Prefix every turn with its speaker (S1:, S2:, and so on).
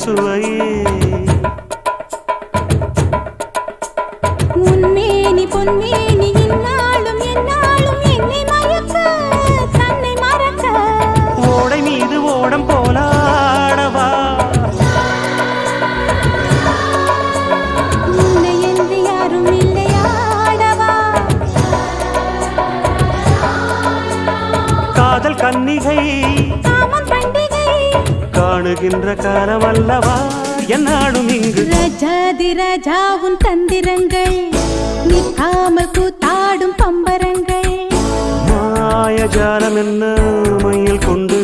S1: சுவையே
S2: உன்மேனி பொன்மேனி இந்நாளும் எந்நாளும் என்னை மயக்க தன்னை மறக்க
S1: ஓடை மீது ஓடம் போலாடவா
S2: உன்னை என்று யாரும் இல்லையாடவா
S1: காதல் கன்னிகை
S2: காமம் பண்டிகை
S1: காணுகின்ற காலமல்லவா என்னாலும் இங்கு
S2: ரஜாதி ராஜாவும் தந்திரங்கள் நிற்காமல் கூத்தாடும் பம்பரங்கள்
S1: மாயஜாலம் என்ன மையில் கொண்டு